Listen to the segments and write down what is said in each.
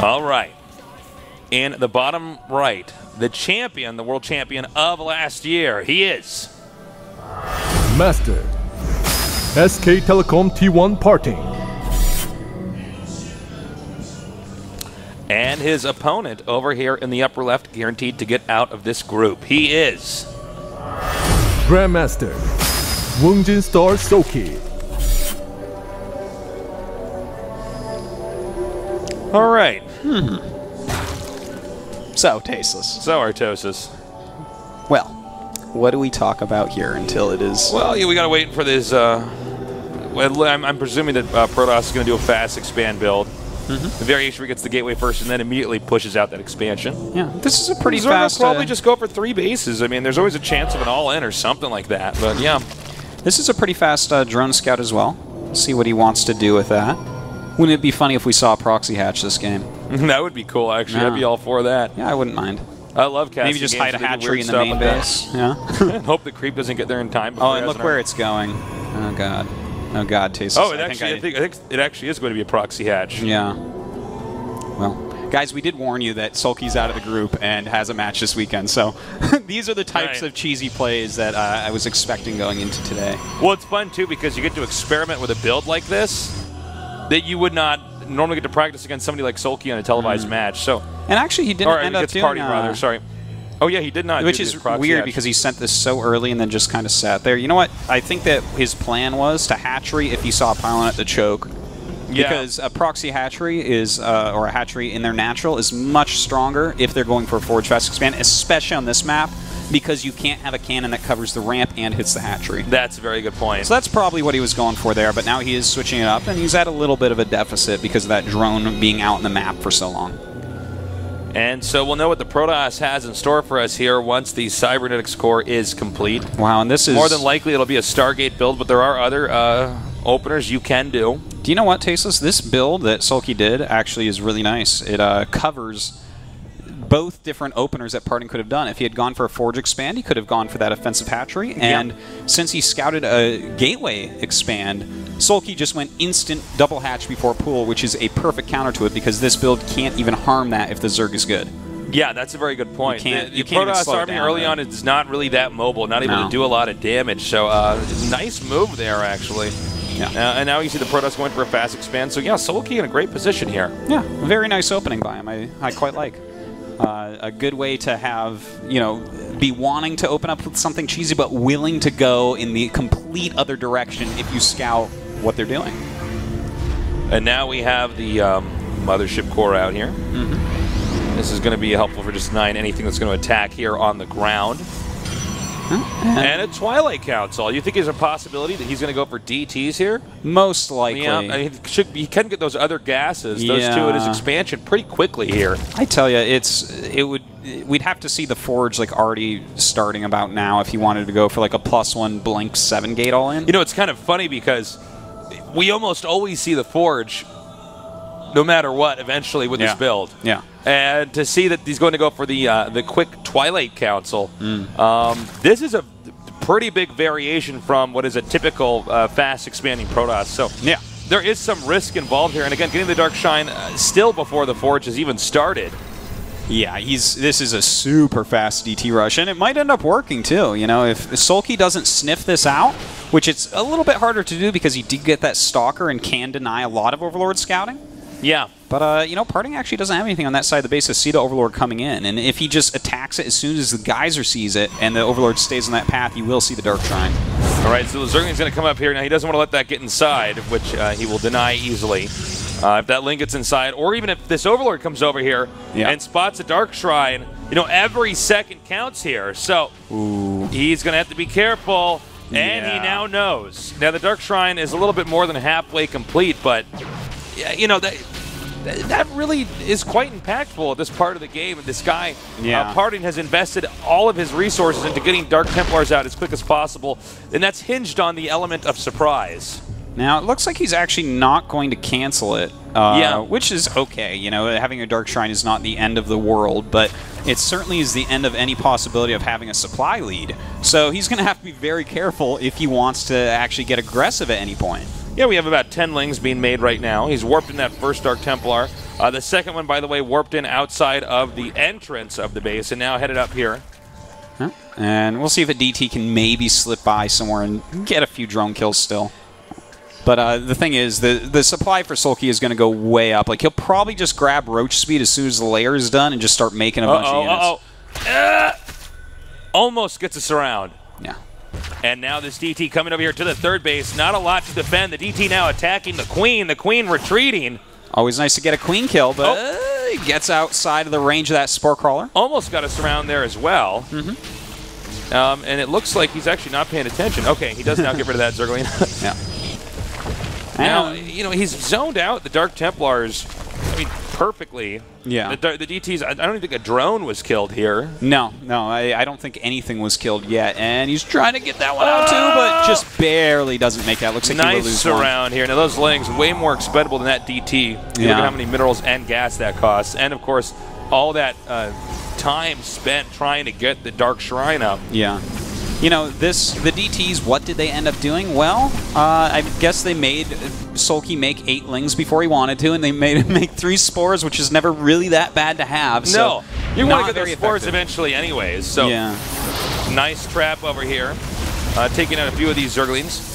All right. In the bottom right, the champion, the world champion of last year, he is Master SK Telecom T1 Parting. And his opponent over here in the upper left, guaranteed to get out of this group. He is Grandmaster Ro16 Star Soki. all right. So tasteless. So Artosis. Well, what do we talk about here until it is? Well, yeah, we gotta wait for this. Well, I'm presuming that Protoss is gonna do a fast expand build. The variation where he gets the gateway first and then immediately pushes out that expansion. Yeah, this is a pretty Zerg fast. will probably just go for 3 bases. I mean, there's always a chance of an all-in or something like that. But yeah, This is a pretty fast drone scout as well. See what he wants to do with that. Wouldn't it be funny if we saw a proxy hatch this game? that would be cool. Actually, Yeah. I'd be all for that. Yeah, I wouldn't mind. I love casting. Maybe just games hide a that do hatchery weird in the stuff main like that. base. Yeah. And hope the creep doesn't get there in time. Oh, and look where it's going. Oh god. Oh god, Tasteless. Oh, I think it actually is going to be a proxy hatch. Yeah. Well, guys, we did warn you that Sulky's out of the group and has a match this weekend, so these are the types of cheesy plays that I was expecting going into today. Well, it's fun, too, because you get to experiment with a build like this that you would not normally get to practice against somebody like Sulky on a televised match. So, And actually, he didn't end up doing Party, rather, sorry. Oh, yeah, he did not. Which is weird because he sent this so early and then just kind of sat there. You know what? I think that his plan was to hatchery if he saw a pylon at the choke. Yeah. Because a proxy hatchery is, or a hatchery in their natural is much stronger if they're going for a forge fast expand, especially on this map, because you can't have a cannon that covers the ramp and hits the hatchery. That's a very good point. So that's probably what he was going for there, but now he is switching it up, and he's at a little bit of a deficit because of that drone being out in the map for so long. And so we'll know what the Protoss has in store for us here once the Cybernetics core is complete. Wow, and this is... More than likely it'll be a Stargate build, but there are other openers you can do. Do you know what, Tasteless? This build that Sulky did actually is really nice. It covers both different openers that Parting could have done. If he had gone for a Forge Expand, he could have gone for that offensive hatchery. And since he scouted a Gateway Expand, Sulky just went instant double hatch before pool, which is a perfect counter to it because this build can't even harm that if the Zerg is good. Yeah, that's a very good point. You can't the even Protoss slow it army down, early though. on is not really that mobile, not able to do a lot of damage. So nice move there, actually. Yeah. And now you see the Protoss going for a fast expand. So yeah, Sulky in a great position here. Yeah, a very nice opening by him. I quite like. A good way to have, you know, be wanting to open up with something cheesy, but willing to go in the complete other direction if you scout what they're doing. And now we have the Mothership core out here. This is going to be helpful for just denying anything that's going to attack here on the ground. And a Twilight Council. You think there's a possibility that he's going to go for DTs here? Most likely. Yeah, I mean, he can get those other gases, those two in his expansion pretty quickly here. I tell you, we'd have to see the Forge like already starting about now if he wanted to go for like a +1 Blink 7 gate all in. You know, it's kind of funny because we almost always see the Forge no matter what eventually with this build. Yeah. And to see that he's going to go for the quick Twilight Council, this is a pretty big variation from what is a typical fast expanding Protoss. So yeah, there is some risk involved here. And again, getting the Dark Shine still before the Forge has even started. Yeah, this is a super fast DT rush, and it might end up working too. You know, if Sulky doesn't sniff this out, which it's a little bit harder to do because he did get that Stalker and can deny a lot of Overlord scouting. Yeah. But, you know, Parting actually doesn't have anything on that side of the base to see the Overlord coming in. And if he just attacks it as soon as the Geyser sees it and the Overlord stays on that path, you will see the Dark Shrine. All right, so the Zergling's going to come up here. Now, he doesn't want to let that get inside, which he will deny easily. If that Link gets inside, or even if this Overlord comes over here and spots a Dark Shrine, you know, every second counts here. So he's going to have to be careful, and he now knows. Now, the Dark Shrine is a little bit more than halfway complete, but, you know, that really is quite impactful at this part of the game. This guy, Parting, has invested all of his resources into getting Dark Templars out as quick as possible, and that's hinged on the element of surprise. Now, it looks like he's actually not going to cancel it, which is okay. You know, having a Dark Shrine is not the end of the world, but it certainly is the end of any possibility of having a supply lead. So he's going to have to be very careful if he wants to actually get aggressive at any point. Yeah, we have about 10 Lings being made right now. He's warped in that first Dark Templar. The second one, by the way, warped in outside of the entrance of the base and now headed up here. Huh? And we'll see if a DT can maybe slip by somewhere and get a few drone kills still. But the thing is, the supply for Sulky is going to go way up. Like, he'll probably just grab Roach Speed as soon as the layer is done and just start making a bunch of units. Almost gets us around. Yeah. And now this DT coming over here to the third base. Not a lot to defend. The DT now attacking the Queen. The Queen retreating. Always nice to get a Queen kill, but he gets outside of the range of that Spore Crawler. Almost got us around there as well. And it looks like he's actually not paying attention. Okay, he does now get rid of that Zergling. Yeah. Now, you know, he's zoned out the Dark Templars, I mean, perfectly. Yeah. The DTs, I don't even think a drone was killed here. No, I don't think anything was killed yet. And he's trying to get that one out too, but just barely doesn't make it. Looks like he will lose nice surround here. Now, those Lings, way more expendable than that DT. You look at how many minerals and gas that costs. And, of course, all that time spent trying to get the Dark Shrine up. Yeah. You know, the DTs, what did they end up doing? Well, I guess they made Sulky make 8 Lings before he wanted to, and they made him make 3 Spores, which is never really that bad to have. No, so you want to get those Spores eventually anyways. So, yeah. Nice trap over here, taking out a few of these Zerglings.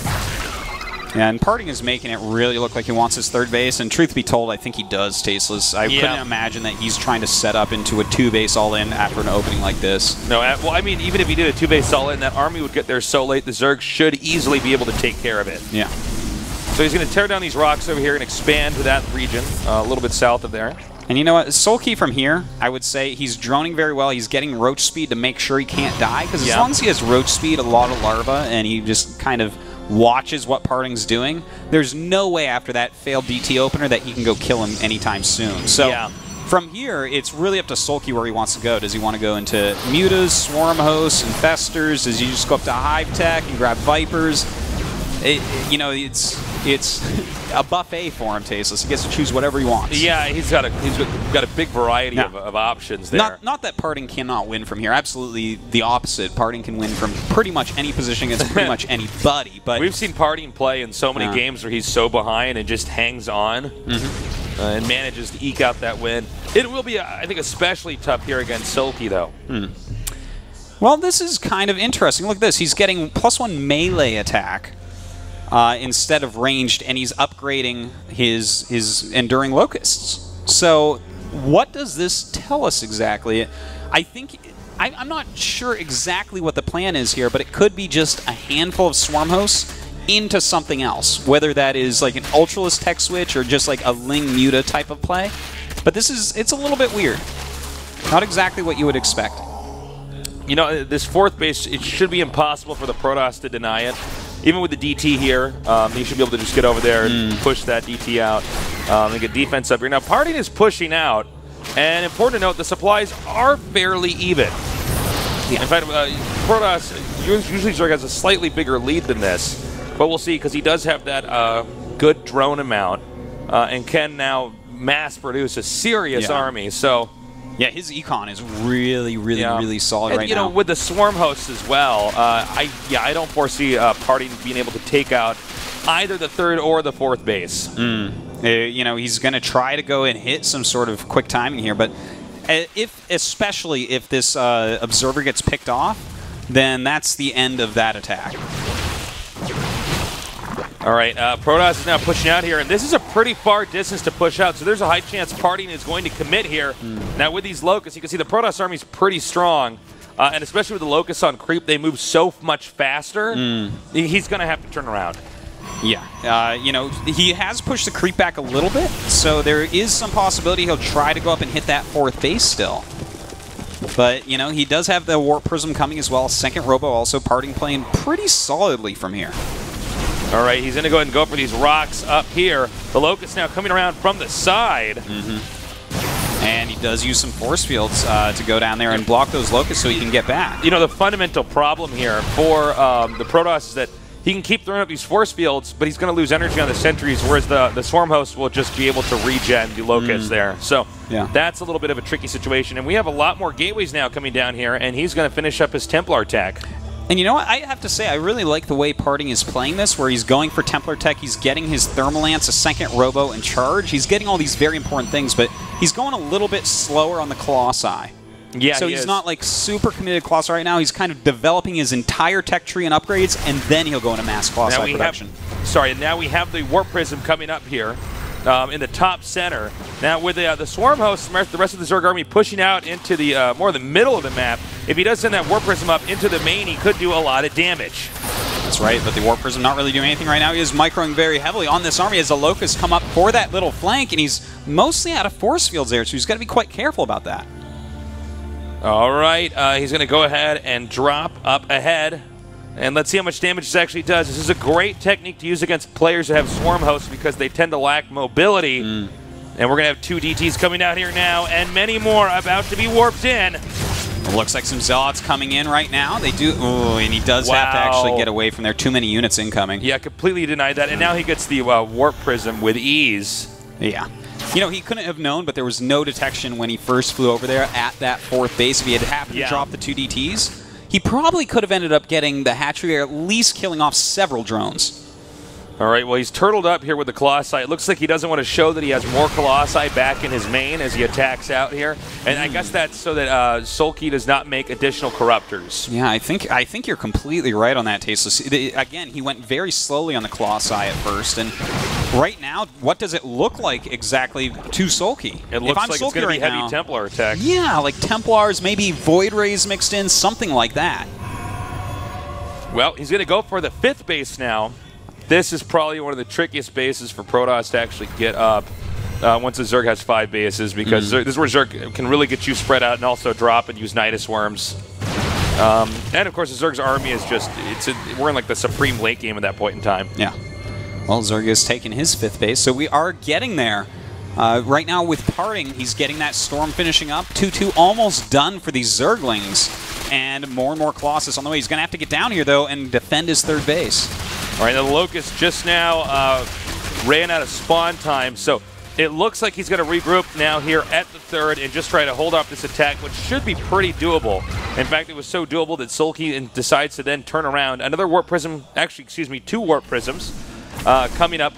Yeah, and Parting is making it really look like he wants his third base, and truth be told, I think he does, Tasteless. I couldn't imagine that he's trying to set up into a 2-base all-in after an opening like this. No, well, I mean, even if he did a 2-base all-in, that army would get there so late, the Zerg should easily be able to take care of it. Yeah. So he's going to tear down these rocks over here and expand to that region, a little bit south of there. And you know what? Sulky from here, I would say he's droning very well. He's getting Roach Speed to make sure he can't die, because as long as he has Roach Speed, a lot of larva, and he just kind of watches what Parting's doing, there's no way after that failed DT opener that he can go kill him anytime soon. So from here, it's really up to Sulky where he wants to go. Does he want to go into Mutas, Swarm Hosts, Infestors? Does he just go up to Hive Tech and grab Vipers? You know, it's a buffet for him, Tasteless. He gets to choose whatever he wants. Yeah, he's got a big variety of options there. Not that Parting cannot win from here. Absolutely the opposite. Parting can win from pretty much any position against pretty much anybody. But we've seen Parting play in so many games where he's so behind and just hangs on and manages to eke out that win. It will be, I think, especially tough here against Sulky, though. Well, this is kind of interesting. Look at this. He's getting +1 melee attack instead of ranged, and he's upgrading his Enduring Locusts. So what does this tell us exactly? I think I'm not sure exactly what the plan is here, but it could be just a handful of Swarm Hosts into something else, whether that is like an Ultralist tech switch or just like a Ling Muta type of play. But it's a little bit weird. Not exactly what you would expect. You know, this 4th base, it should be impossible for the Protoss to deny it. Even with the DT here, he should be able to just get over there and push that DT out and get defense up here. Now, Parting is pushing out, and important to note, the supplies are fairly even. In fact, Protoss usually Zerg has a slightly bigger lead than this, but we'll see, because he does have that good drone amount and can now mass produce a serious army. So. Yeah, his econ is really solid right now. You know, with the Swarm Hosts as well, I don't foresee Parting being able to take out either the 3rd or the 4th base. You know, he's going to try to go and hit some sort of quick timing here, but especially if this Observer gets picked off, then that's the end of that attack. All right, Protoss is now pushing out here, and this is a pretty far distance to push out, so there's a high chance Parting is going to commit here. Now, with these Locusts, you can see the Protoss army is pretty strong, and especially with the Locusts on creep, they move so much faster, he's going to have to turn around. Yeah, you know, he has pushed the creep back a little bit, so there is some possibility he'll try to go up and hit that 4th base still. But, you know, he does have the Warp Prism coming as well. 2nd Robo also, Parting playing pretty solidly from here. All right, he's going to go ahead and go for these rocks up here. The Locust now coming around from the side. And he does use some force fields to go down there and block those Locusts so he can get back. You know, the fundamental problem here for the Protoss is that he can keep throwing up these force fields, but he's going to lose energy on the sentries, whereas the Swarm Host will just be able to regen the Locusts there. So that's a little bit of a tricky situation. And we have a lot more gateways now coming down here, and he's going to finish up his Templar attack. And you know what? I have to say, I really like the way Parting is playing this, where he's going for Templar Tech, he's getting his Thermalance, a second Robo, and Charge. He's getting all these very important things, but he's going a little bit slower on the Colossi. Yeah, so he's not like super committed to Colossi right now. He's kind of developing his entire tech tree and upgrades, and then he'll go into mass Colossi production. Now we have the Warp Prism coming up here. In the top center. Now with the Swarm Host, the rest of the Zerg army pushing out into the more the middle of the map, if he does send that Warp Prism up into the main, he could do a lot of damage. That's right, but the Warp Prism not really doing anything right now. He is microing very heavily on this army as the Locust come up for that little flank, and he's mostly out of force fields there, so he's got to be quite careful about that. All right, he's going to go ahead and drop up ahead. And let's see how much damage this actually does. This is a great technique to use against players that have Swarm Hosts because they tend to lack mobility. And we're going to have 2 DTs coming out here now, and many more about to be warped in. It looks like some Zealots coming in right now. They do, and he does have to actually get away from there. Too many units incoming. Yeah, completely denied that. And now he gets the Warp Prism with ease. Yeah. You know, he couldn't have known, but there was no detection when he first flew over there at that 4th base. If he had happened to drop the 2 DTs, he probably could have ended up getting the hatchery or at least killing off several drones. All right, well, he's turtled up here with the Colossi. It looks like he doesn't want to show that he has more Colossi back in his main as he attacks out here. And I guess that's so that Sulky does not make additional Corruptors. Yeah, I think you're completely right on that, Tasteless. Again, he went very slowly on the Colossi at first, and right now, what does it look like exactly to Sulky? It looks like it's going to be heavy Templar attack. Yeah, like Templars, maybe Void Rays mixed in, something like that. Well, he's going to go for the 5th base now. This is probably one of the trickiest bases for Protoss to actually get up once the Zerg has 5 bases, because this is where Zerg can really get you spread out and also drop and use Nidus Worms. And of course, the Zerg's army is just, we're in like the supreme late game at that point in time. Yeah. Well, Zerg has taken his 5th base, so we are getting there. Right now with Parting, he's getting that Storm finishing up. 2-2 almost done for these Zerglings. And more Colossus on the way. He's going to have to get down here, though, and defend his 3rd base. All right, the Locust just now ran out of spawn time, so it looks like he's going to regroup now here at the 3rd and just try to hold off this attack, which should be pretty doable. In fact, it was so doable that Sulky decides to then turn around. Another Warp Prism, actually, excuse me, 2 Warp Prisms coming up.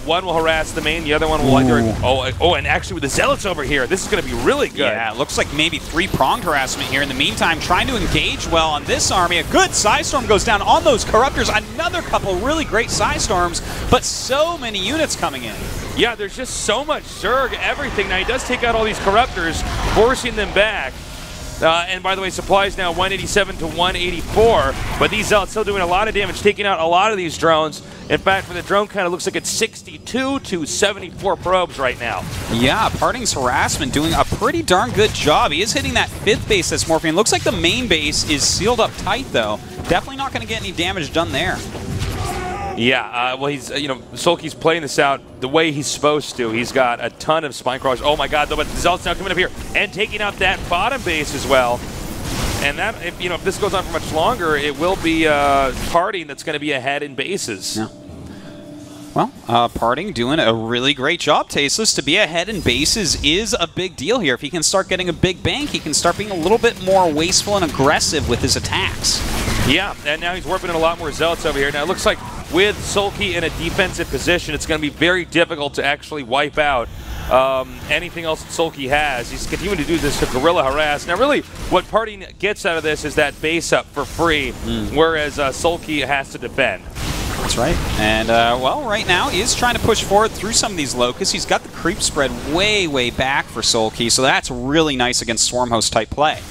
One will harass the main, the other one will and actually with the Zealots over here, this is going to be really good. Yeah, it looks like maybe 3-pronged harassment here. In the meantime, trying to engage well on this army. A good Psystorm goes down on those Corruptors. Another couple really great Psystorms, but so many units coming in. Yeah, there's just so much Zerg, everything. Now, he does take out all these Corruptors, forcing them back. And by the way, supplies now 187 to 184, but these Zealots still doing a lot of damage, taking out a lot of these drones. In fact, for the drone count, it looks like it's 62 to 74 probes right now. Yeah, Parting's harassment doing a pretty darn good job. He is hitting that 5th base that's Morphine. Looks like the main base is sealed up tight, though. Definitely not going to get any damage done there. Yeah, well, he's, Sulky's playing this out the way he's supposed to. He's got a ton of Spine Crawlers. Oh my god, though, but the Zealots now coming up here and taking out that bottom base as well. And that, if this goes on for much longer, it will be Parting that's going to be ahead in bases. Yeah. Well, Parting doing a really great job, Tasteless. To be ahead in bases is a big deal here. If he can start getting a big bank, he can start being a little bit more wasteful and aggressive with his attacks. Yeah, and now he's warping in a lot more Zealots over here. Now, it looks like with Sulky in a defensive position, it's going to be very difficult to actually wipe out anything else that Sulky has. He's continuing to do this to guerrilla harass. Now, really, what Parting gets out of this is that base up for free, whereas Sulky has to defend. That's right. And, well, right now he is trying to push forward through some of these Locusts. He's got the creep spread way back for Sulky, so that's really nice against Swarm Host type play.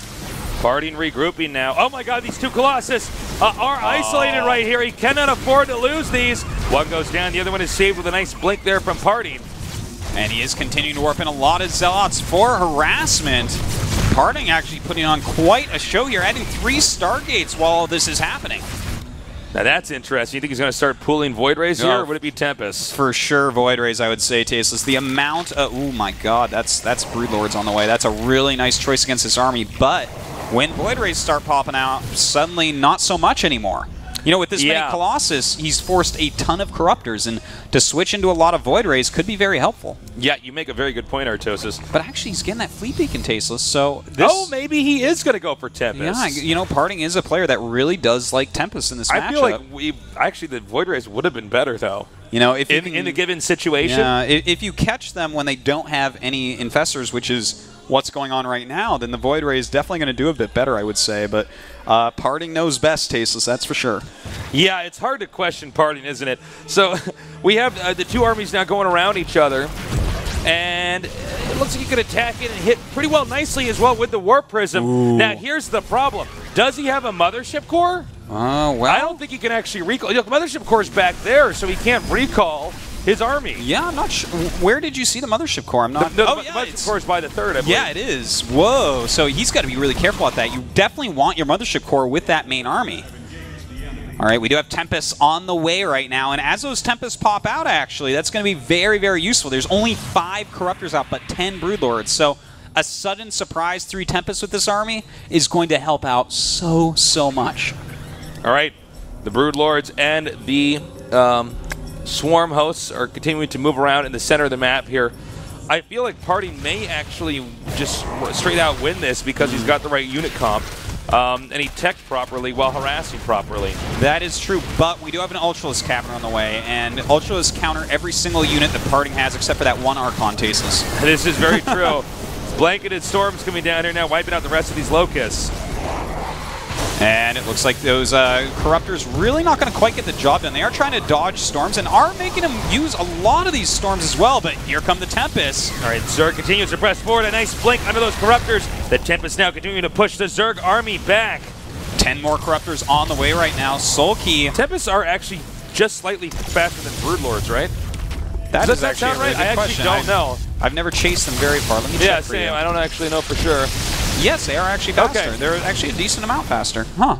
Parting regrouping now. Oh my god, these 2 Colossus are isolated right here. He cannot afford to lose these. One goes down, the other one is saved with a nice blink there from Parting. And he is continuing to warp in a lot of Zealots for harassment. Parting actually putting on quite a show here, adding 3 Stargates while all this is happening. Now that's interesting. You think he's going to start pooling Void Rays here, or would it be Tempest? For sure, Void Rays, I would say, Tasteless. The amount of... Oh my god, that's Broodlords on the way. That's a really nice choice against this army, but when Void Rays start popping out, suddenly not so much anymore. You know, with this many Colossus, he's forced a ton of Corruptors, and to switch into a lot of Void Rays could be very helpful. Yeah, you make a very good point, Artosis. But actually, he's getting that Fleet Beacon Tasteless, so this... Oh, maybe he is going to go for Tempest. Yeah, you know, Parting is a player that really does like Tempest in this matchup. I feel like actually the Void Rays would have been better, though. You know, if in a given situation. Yeah, if you catch them when they don't have any Infestors, which is what's going on right now, then the Void Ray is definitely going to do a bit better, I would say. But Parting knows best, Tasteless, that's for sure. Yeah, it's hard to question Parting, isn't it? So we have the two armies now going around each other. And it looks like he could attack it and hit pretty well nicely as well with the Warp Prism. Ooh. Now, here's the problem. Does he have a Mothership Core? Well, I don't think he can actually recall. Look, Mothership Core is back there, so he can't recall his army. Yeah, I'm not sure. Where did you see the Mothership Core? I'm not... The Mothership Core is by the third, I believe. Yeah, it is. Whoa. So he's got to be really careful at that. You definitely want your Mothership Core with that main army. All right, we do have Tempests on the way right now, and as those Tempests pop out, actually, that's going to be very, very useful. There's only 5 Corruptors out, but 10 Broodlords, so a sudden surprise 3 Tempests with this army is going to help out so, so much. All right, the Broodlords and the Swarm hosts are continuing to move around in the center of the map here. I feel like Parting may actually just straight out win this because he's got the right unit comp. And he teched properly while harassing properly. That is true, but we do have an Ultralisk Cavern on the way, and Ultralisk counter every single unit that Parting has except for that one Archon Tasteless. This is very true. Blanketed Storms coming down here now, wiping out the rest of these Locusts. And it looks like those Corruptors really not going to quite get the job done. They are trying to dodge Storms and are making them use a lot of these Storms as well, but here come the Tempests. All right, Zerg continues to press forward. A nice blink under those Corruptors. The Tempests now continuing to push the Zerg army back. 10 more Corruptors on the way right now. Sulky. Tempests are actually just slightly faster than Broodlords, right? Does that sound right? I actually don't know. I've never chased them very far. Let me check for you. I don't actually know for sure. Yes, they are actually faster. Okay. They're actually a decent amount faster. Huh.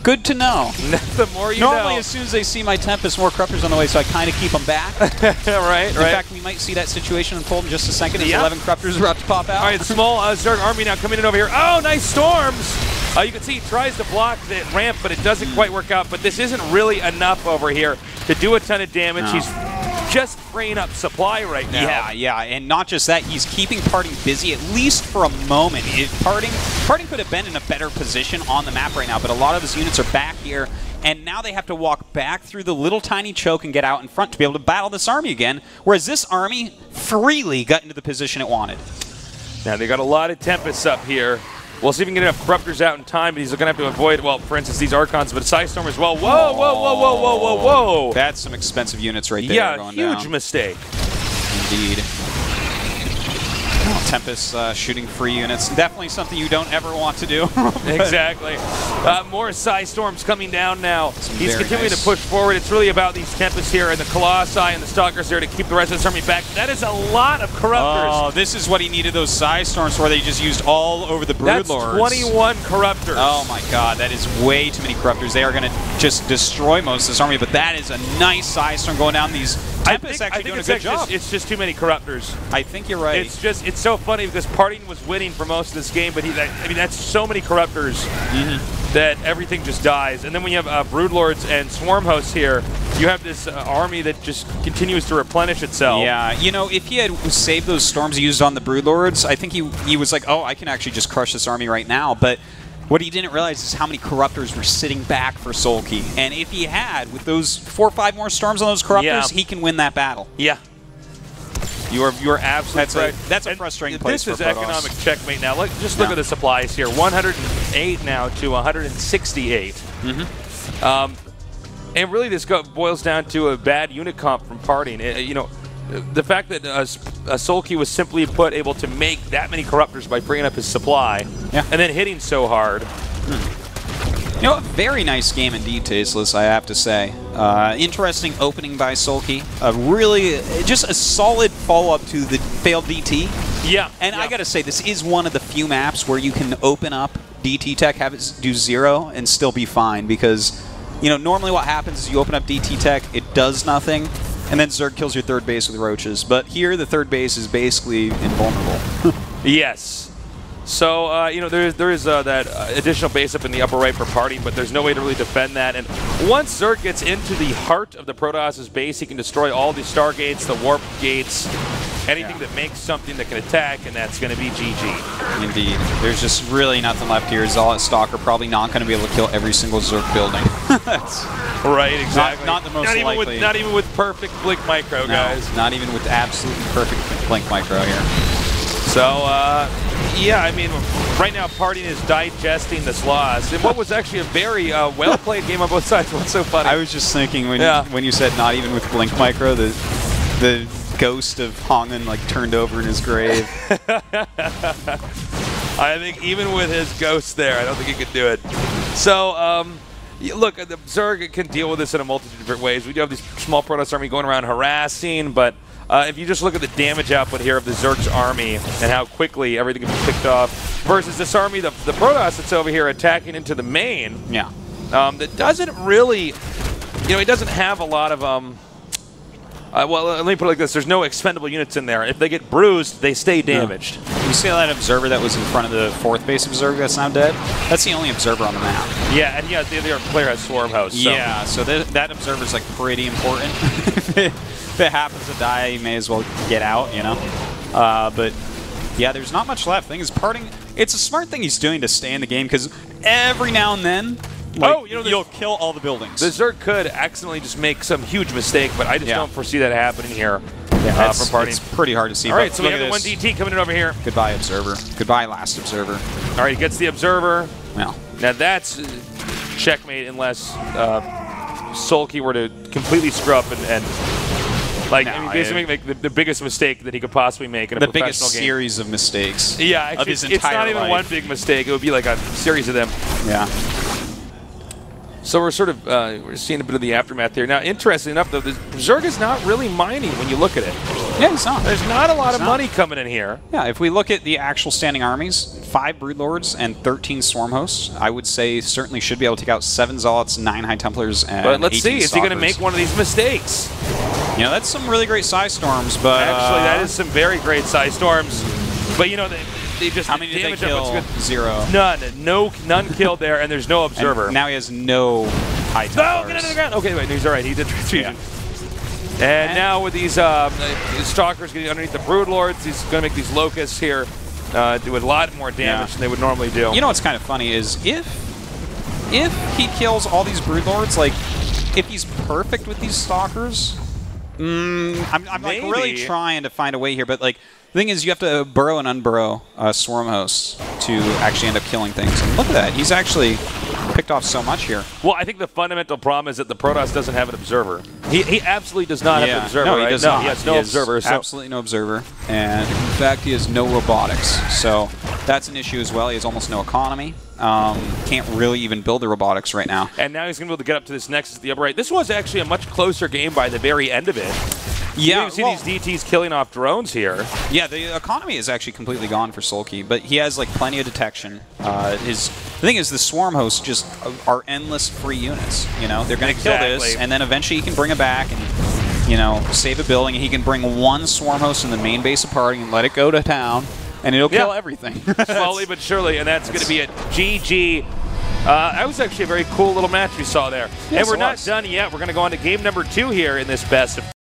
Good to know. The more you know. Normally, as soon as they see my Tempest, more Corruptors on the way, so I kind of keep them back. right. In fact, we might see that situation unfold in just a second as 11 Corruptors are about to pop out. All right, small Zerg army now coming in over here. Oh, nice Storms! You can see he tries to block the ramp, but it doesn't quite work out. But this isn't really enough over here to do a ton of damage. No. He's just freeing up supply right now. Yeah, and not just that, he's keeping Parting busy, at least for a moment. Parting could have been in a better position on the map right now, but a lot of his units are back here, and now they have to walk back through the little tiny choke and get out in front to be able to battle this army again, whereas this army freely got into the position it wanted. Now they got a lot of Tempests up here. We'll see if we can get enough Corruptors out in time, but he's going to have to avoid, well, for instance, these Archons, but a Psystorm as well. Whoa, whoa, whoa, whoa, whoa, whoa, whoa. That's some expensive units right there. Yeah, going huge down. mistake. Indeed. Tempest shooting free units. Definitely something you don't ever want to do. Exactly. More Psystorms coming down now. He's continuing to push forward. It's really about these Tempests here and the Colossi and the Stalkers there to keep the rest of this army back. That is a lot of Corruptors. Oh, this is what he needed those Psystorms for. They just used all over the Broodlords. That's 21 Corruptors. Oh my god, that is way too many Corruptors. They are going to just destroy most of this army, but that is a nice Psystorm going down. These Tempest actually doing a good job. It's just too many Corruptors. I think you're right. It's so funny because Parting was winning for most of this game, but that's so many Corruptors that everything just dies. And then when you have Broodlords and Swarm hosts here, you have this army that just continues to replenish itself. Yeah, you know, if he had saved those Storms he used on the Broodlords, I think he was like, oh, I can actually just crush this army right now. But what he didn't realize is how many Corruptors were sitting back for Sulky. And if he had, with those 4 or 5 more Storms on those Corruptors, he can win that battle. Yeah. You are absolutely right. That's a frustrating place This for is economic checkmate now. Look at the supplies here. 108 now to 168. And really this boils down to a bad unit comp from Parting. You know, the fact that Sulky was simply put able to make that many Corruptors by bringing up his supply and then hitting so hard. You know, a very nice game indeed, Tasteless, I have to say. Interesting opening by Sulky. Really, just a solid follow-up to the failed DT. Yeah. And I gotta say, this is one of the few maps where you can open up DT tech, have it do 0, and still be fine. Because, you know, normally what happens is you open up DT tech, it does nothing, and then Zerg kills your third base with roaches. But here, the third base is basically invulnerable. Yes. So, you know, there is that additional base up in the upper right for Party, but there's no way to really defend that. And once Zerg gets into the heart of the Protoss's base, he can destroy all the Stargates, the Warp Gates, anything that makes something that can attack, and that's going to be GG. Indeed. There's just really nothing left here. Zealot Stalker probably not going to be able to kill every single Zerg building. That's right, exactly. Not the most likely. Not even with perfect Blink Micro, guys. Not even with absolutely perfect Blink Micro here. So, yeah, I mean, right now Party is digesting this loss. And what was actually a very well-played game on both sides. What's so funny? I was just thinking when you said not even with Blink Micro, the ghost of Hongen like turned over in his grave. I think even with his ghost there, I don't think he could do it. So, look, the Zerg can deal with this in a multitude of different ways. We do have this small Protoss army going around harassing, but if you just look at the damage output here of the Zerg's army and how quickly everything can be picked off versus this army, the Protoss that's over here attacking into the main, that doesn't really, you know, it doesn't have a lot of, well, let me put it like this. There's no expendable units in there. If they get bruised, they stay damaged. You see that observer that was in front of the 4th base observer that's now dead? That's the only observer on the map. Yeah, and yeah, the other player has Swarm House. So. Yeah, so that observer's like pretty important. If it happens to die, you may as well get out, you know? But yeah, there's not much left. Thing is, Parting, it's a smart thing he's doing to stay in the game because every now and then, like, you know, you'll kill all the buildings. The Zerg could accidentally just make some huge mistake, but I just don't foresee that happening here from Party. It's pretty hard to see. All right, so we have the 1 DT coming in over here. Goodbye, Observer. Goodbye, last Observer. All right, he gets the Observer. Well, now that's checkmate unless Sulky were to completely screw up and like, I mean, basically make the biggest mistake that he could possibly make in a professional game. The biggest series of mistakes. Yeah, actually, of his entire it's not even life. one big mistake. It would be like a series of them. Yeah. So we're sort of we're seeing a bit of the aftermath here. Now, interesting enough, though, the Zerg is not really mining when you look at it. Yeah, it's not. There's not a lot of money coming in here. Yeah, if we look at the actual standing armies, 5 Broodlords and 13 Swarm Hosts, I would say certainly should be able to take out 7 Zealots, 9 High Templars, and But let's 18 see, is he going to Stalkers. make one of these mistakes? You know, that's some really great Psy Storms, but... Actually, that is some very great Psy Storms. But, you know, they just... How many did they kill? 0. None killed there, and there's no Observer. And now he has no High Templars. No, get into the ground! Okay, wait, he's all right. He did transfusion. Yeah. And now with these Stalkers getting underneath the Broodlords, he's going to make these Locusts here do a lot more damage than they would normally do. You know what's kind of funny is if he kills all these Broodlords, like, if he's perfect with these Stalkers, I'm like really trying to find a way here, but like the thing is you have to burrow and unburrow Swarm Hosts to actually end up killing things. And look at that, he's actually picked off so much here. Well, I think the fundamental problem is that the Protoss doesn't have an Observer. He absolutely does not have an Observer, no, right? He does not. He has no Observer. So. Absolutely no Observer. And in fact, he has no robotics. So that's an issue as well. He has almost no economy. Can't really even build the robotics right now. And now he's going to be able to get up to this Nexus at the upper right. This was actually a much closer game by the very end of it. Yeah, We've seen these DTs killing off drones here. Yeah, the economy is actually completely gone for Sulky, but he has like plenty of detection. The thing is, the Swarm Hosts just are endless free units. You know, they're going to kill this, and then eventually he can bring it back and, you know, save a building, and he can bring one Swarm Host in the main base of Party and let it go to town, and it'll kill everything. Slowly but surely, and that's going to be a GG. That was actually a very cool little match we saw there. Yes, and we're not done yet. We're going to go on to game number 2 here in this best of